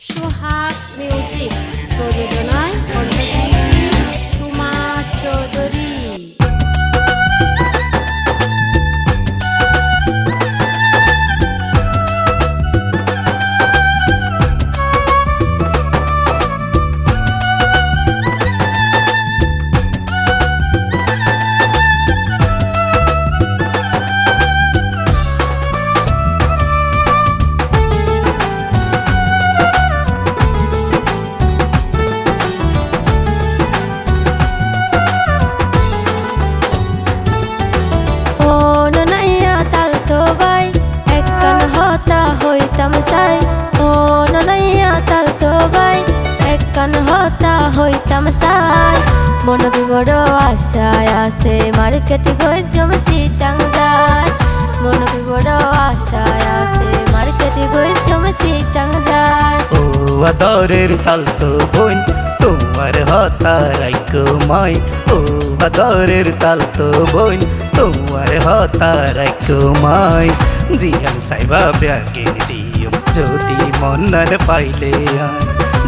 সোহাগ music প্রযোজনায় কণ্ঠশিল্পী সুমা চৌধুরী। হইতাম সাই মনে বড় আশায় আছে মার্কেটে গই জমছি টাং যায় মনে বড় আশায় আছে মার্কেটে গই জমছি টাং যায় ও আদরের তালতো বোন তোমার হতা রাইকো মাই ও আদরের তালতো বোন তোমার হতা রাইকো মাই জিয়ান সাইবা ব্যাগে দিও যদি মন্নার পাইলে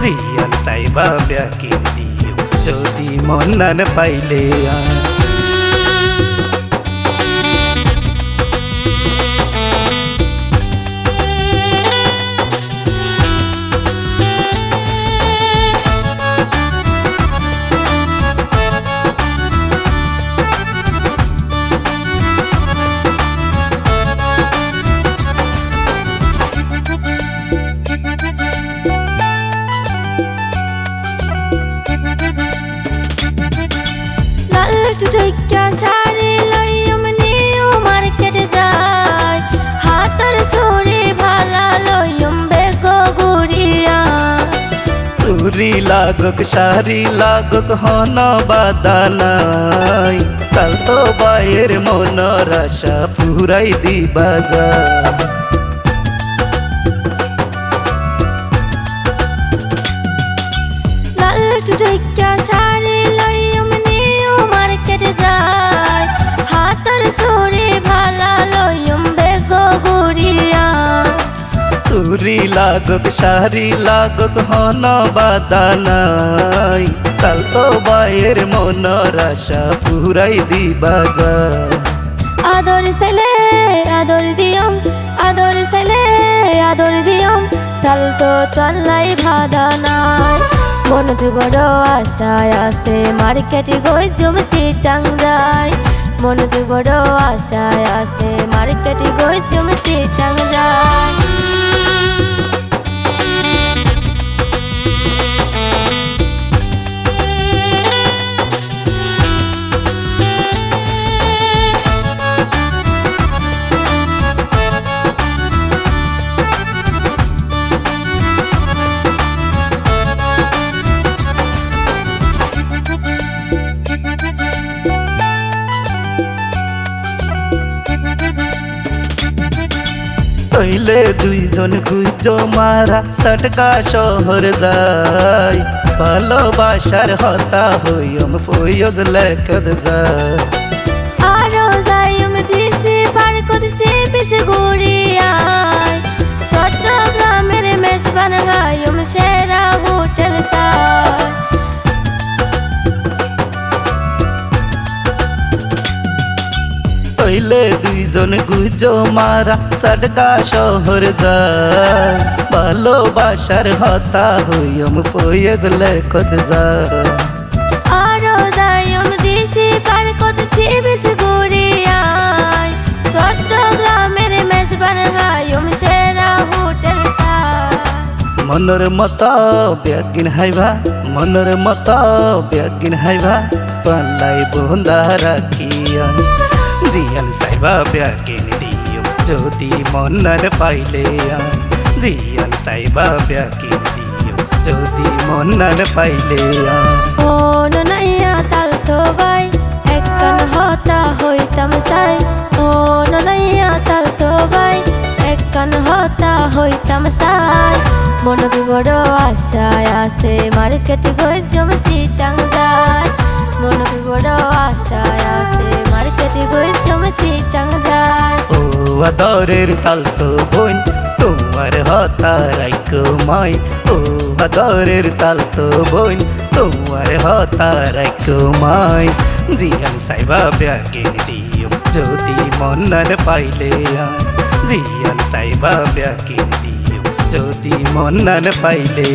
জিয়ান সাইবা ব্যাগে দিও যদি মন্নার পাইলে শাড়ি লইম নিউ মার্কেট যায় হাতের ছুরি ভালা লইম বেগো গুড়িয়া চুরি লাগুক শাড়ি লাগুক হন বাদানাই কাল তো বাইয়ের মনের আশা পুরাই দিবা যা লাল টুটুইকা শাড়ি লইম নিউ মার্কেট যায় হাতের ছুরি ভালা লইম বেগো গুড়িয়া চুরি লাগুক শাড়ি লাগুক হন বাদানাই কাল তো বাইয়ের মনের আশা পুরাই দিবা যা আদর ছেলে আদর দিয়ম আদর ছেলে আদর দিয়ম তাল তো চলাই ভাদা নাই মন বড় আশায় আছে মার্কেটে গই জমছি টাং যায় মন বড় আশায় আছে মার্কেটে গই জমছি টাং যায় তৈলে দুইজন গুইজো মারা সটকা শহর যায় ভালোবাসার হতা হইম ফয়জ লেখদ যায় আরো যাইম ডিসি পার করছি পিছে ঘুরিয়ায় চট্টগ্রামের মেজবান হাইম সেরা হোটেল সাই তৈলে দুইজন গুইজো মারা সটকা শহর যায় ভালোবাসার হতা হইম ফয়জ লেখদ যায় আরো যাইম ডিসি পার করছি পিছে ঘুরিয়ায় চট্টগ্রামের মেজবান হাইম সেরা হোটেল সাই মনের মতো ব্যাগিন হাইবা মনের মতো ব্যাগিন হাইবা পাল্লাই বন্ধা রাখিয়া জিয়ান সাইবা ব্যাগিন দিও যদি মন্নার পাইলে জিয়ান সাইবা ব্যাগিন দিও যদি মন্নার পাইলে ও ননাইয়া তাল তো বাই একখান হতা হইতাম সাই ও ননাইয়া তাল তো বাই একখান হতা হইতাম সাই মন বড় আশায় আছে মার্কেটে গই জমছি টাং যায় মন বড় আশায় আছে মার্কেটে গই জমছি টাং যায় ও আদরের তালতো বোন তোমার হতা রাইকো মাই ও আদরের তাল তো বোন তোমার হতা রাইকো মাই জিয়ান সাইবা ব্যাগিন দিও যদি মন্নান পাইলে জিয়ান সাইবা ব্যাগিন দিও যদি মন্নান পাইলে